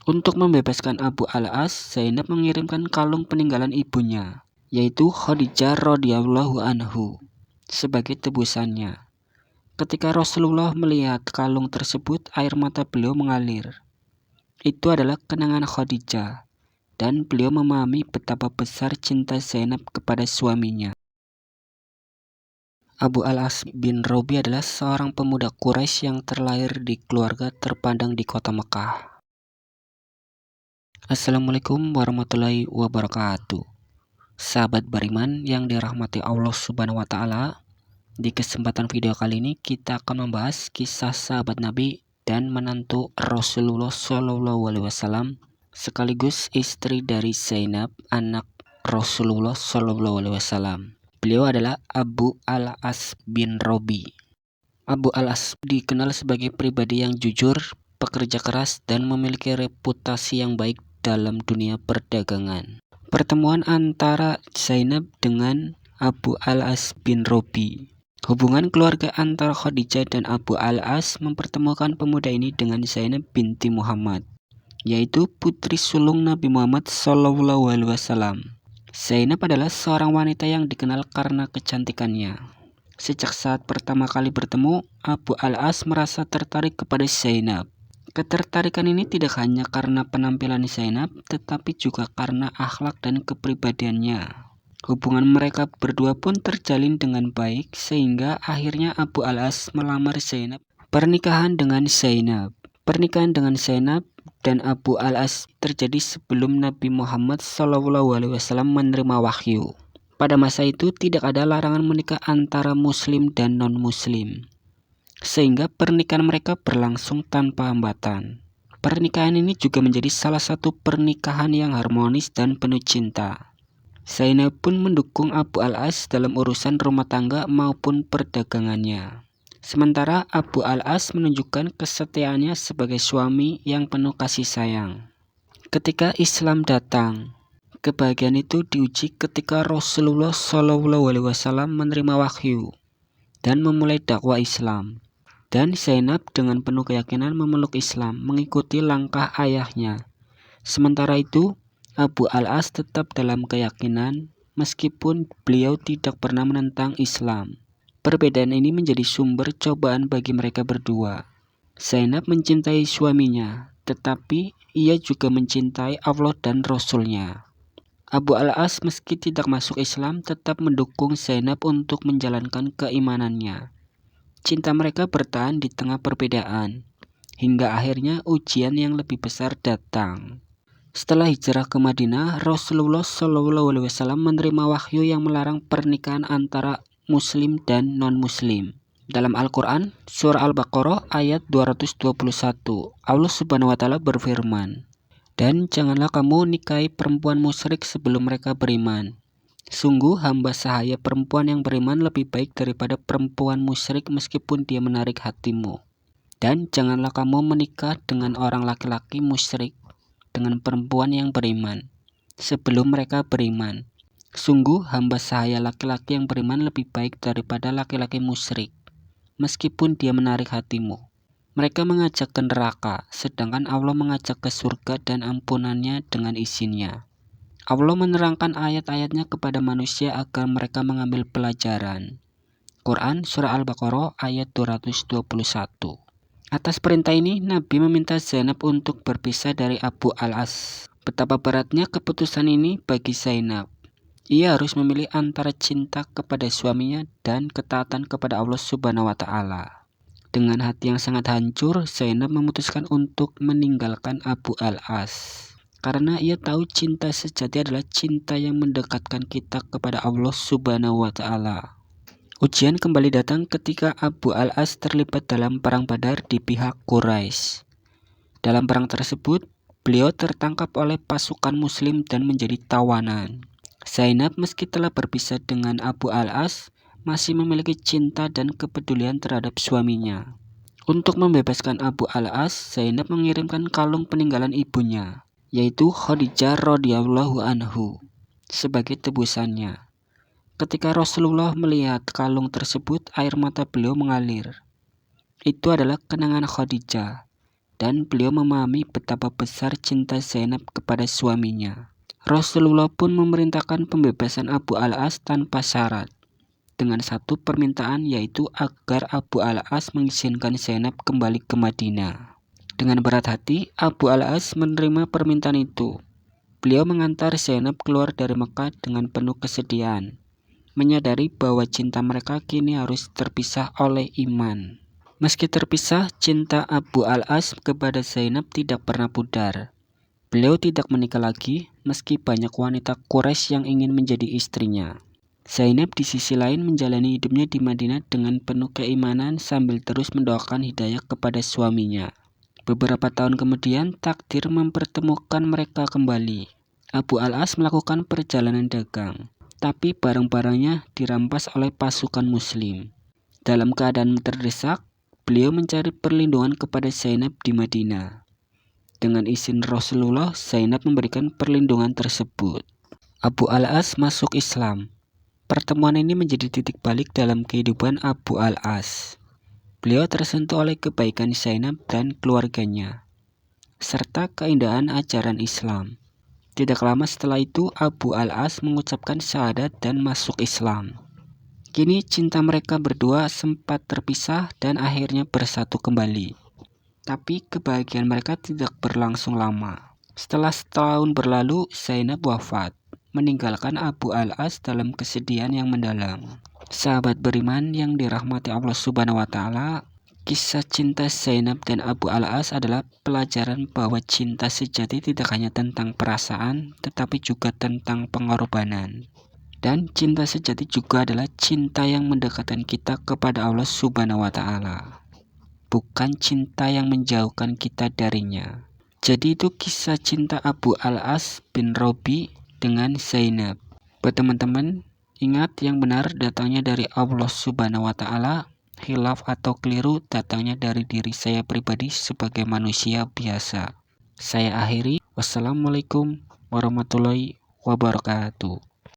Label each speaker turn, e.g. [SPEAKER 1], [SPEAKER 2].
[SPEAKER 1] Untuk membebaskan Abu al-As, Zainab mengirimkan kalung peninggalan ibunya, yaitu Khadijah radhiyallahu anhu, sebagai tebusannya. Ketika Rasulullah melihat kalung tersebut, air mata beliau mengalir. Itu adalah kenangan Khadijah, dan beliau memahami betapa besar cinta Zainab kepada suaminya. Abu al-As bin Robi adalah seorang pemuda Quraisy yang terlahir di keluarga terpandang di kota Mekah. Assalamualaikum warahmatullahi wabarakatuh. Sahabat beriman yang dirahmati Allah Subhanahu wa Ta'ala, di kesempatan video kali ini kita akan membahas kisah sahabat Nabi dan menantu Rasulullah SAW, sekaligus istri dari Zainab, anak Rasulullah SAW. Beliau adalah Abu al-As bin Robi. Abu al-As dikenal sebagai pribadi yang jujur, pekerja keras, dan memiliki reputasi yang baik dalam dunia perdagangan. Pertemuan antara Zainab dengan Abu al-As bin Robi. Hubungan keluarga antara Khadijah dan Abu al-As mempertemukan pemuda ini dengan Zainab binti Muhammad, yaitu putri sulung Nabi Muhammad SAW. Zainab adalah seorang wanita yang dikenal karena kecantikannya. Sejak saat pertama kali bertemu, Abu al-As merasa tertarik kepada Zainab. Ketertarikan ini tidak hanya karena penampilan Zainab, tetapi juga karena akhlak dan kepribadiannya. Hubungan mereka berdua pun terjalin dengan baik, sehingga akhirnya Abu al-As melamar Zainab. Pernikahan dengan Zainab dan Abu al-As terjadi sebelum Nabi Muhammad SAW menerima wahyu. Pada masa itu tidak ada larangan menikah antara muslim dan non-muslim, sehingga pernikahan mereka berlangsung tanpa hambatan. Pernikahan ini juga menjadi salah satu pernikahan yang harmonis dan penuh cinta. Zainab pun mendukung Abu al-As dalam urusan rumah tangga maupun perdagangannya. Sementara Abu al-As menunjukkan kesetiaannya sebagai suami yang penuh kasih sayang. Ketika Islam datang, kebahagiaan itu diuji ketika Rasulullah SAW menerima wahyu dan memulai dakwah Islam. Dan Zainab dengan penuh keyakinan memeluk Islam, mengikuti langkah ayahnya. Sementara itu, Abu al-As tetap dalam keyakinan meskipun beliau tidak pernah menentang Islam. Perbedaan ini menjadi sumber cobaan bagi mereka berdua. Zainab mencintai suaminya, tetapi ia juga mencintai Allah dan Rasul-Nya. Abu al-As meski tidak masuk Islam tetap mendukung Zainab untuk menjalankan keimanannya. Cinta mereka bertahan di tengah perbedaan, hingga akhirnya ujian yang lebih besar datang. Setelah hijrah ke Madinah, Rasulullah SAW menerima wahyu yang melarang pernikahan antara muslim dan non-muslim. Dalam Al-Quran, surah Al-Baqarah ayat 221, Allah Subhanahu wa Ta'ala berfirman, "Dan janganlah kamu nikahi perempuan musyrik sebelum mereka beriman. Sungguh hamba sahaya perempuan yang beriman lebih baik daripada perempuan musyrik meskipun dia menarik hatimu. Dan janganlah kamu menikah dengan orang laki-laki musyrik dengan perempuan yang beriman sebelum mereka beriman. Sungguh hamba sahaya laki-laki yang beriman lebih baik daripada laki-laki musyrik meskipun dia menarik hatimu." Mereka mengajak ke neraka, sedangkan Allah mengajak ke surga dan ampunannya dengan izinnya. Allah menerangkan ayat-ayatnya kepada manusia agar mereka mengambil pelajaran. Quran surah Al-Baqarah ayat 221. Atas perintah ini, Nabi meminta Zainab untuk berpisah dari Abu al-As. Betapa beratnya keputusan ini bagi Zainab. Ia harus memilih antara cinta kepada suaminya dan ketaatan kepada Allah Subhanahu wa Ta'ala. Dengan hati yang sangat hancur, Zainab memutuskan untuk meninggalkan Abu al-As. Karena ia tahu cinta sejati adalah cinta yang mendekatkan kita kepada Allah Subhanahu wa Ta'ala. Ujian kembali datang ketika Abu al-As terlibat dalam perang Badar di pihak Quraisy. Dalam perang tersebut, beliau tertangkap oleh pasukan muslim dan menjadi tawanan. Zainab meski telah berpisah dengan Abu al-As, masih memiliki cinta dan kepedulian terhadap suaminya. Untuk membebaskan Abu al-As, Zainab mengirimkan kalung peninggalan ibunya, yaitu Khadijah radhiyallahu anhu, sebagai tebusannya. Ketika Rasulullah melihat kalung tersebut, air mata beliau mengalir. Itu adalah kenangan Khadijah, dan beliau memahami betapa besar cinta Zainab kepada suaminya. Rasulullah pun memerintahkan pembebasan Abu al-As tanpa syarat, dengan satu permintaan, yaitu agar Abu al-As mengizinkan Zainab kembali ke Madinah. Dengan berat hati, Abu al-As menerima permintaan itu. Beliau mengantar Zainab keluar dari Mekah dengan penuh kesedihan, menyadari bahwa cinta mereka kini harus terpisah oleh iman. Meski terpisah, cinta Abu al-As kepada Zainab tidak pernah pudar. Beliau tidak menikah lagi, meski banyak wanita Quraisy yang ingin menjadi istrinya. Zainab di sisi lain menjalani hidupnya di Madinah dengan penuh keimanan sambil terus mendoakan hidayah kepada suaminya. Beberapa tahun kemudian, takdir mempertemukan mereka kembali. Abu al-As melakukan perjalanan dagang, tapi barang-barangnya dirampas oleh pasukan Muslim. Dalam keadaan terdesak, beliau mencari perlindungan kepada Zainab di Madinah. Dengan izin Rasulullah, Zainab memberikan perlindungan tersebut. Abu al-As masuk Islam. Pertemuan ini menjadi titik balik dalam kehidupan Abu al-As. Beliau tersentuh oleh kebaikan Zainab dan keluarganya, serta keindahan ajaran Islam. Tidak lama setelah itu, Abu al-As mengucapkan syahadat dan masuk Islam. Kini cinta mereka berdua sempat terpisah dan akhirnya bersatu kembali. Tapi kebahagiaan mereka tidak berlangsung lama. Setelah setahun berlalu, Zainab wafat, meninggalkan Abu al-As dalam kesedihan yang mendalam. Sahabat beriman yang dirahmati Allah Subhanahu wa Ta'ala, kisah cinta Zainab dan Abu al-As adalah pelajaran bahwa cinta sejati tidak hanya tentang perasaan, tetapi juga tentang pengorbanan. Dan cinta sejati juga adalah cinta yang mendekatkan kita kepada Allah Subhanahu wa Ta'ala, bukan cinta yang menjauhkan kita darinya. Jadi itu kisah cinta Abu al-As bin Robi dengan Zainab. Buat teman-teman, ingat yang benar datangnya dari Allah Subhanahu wa Ta'ala, khilaf atau keliru datangnya dari diri saya pribadi sebagai manusia biasa. Saya akhiri, wassalamualaikum warahmatullahi wabarakatuh.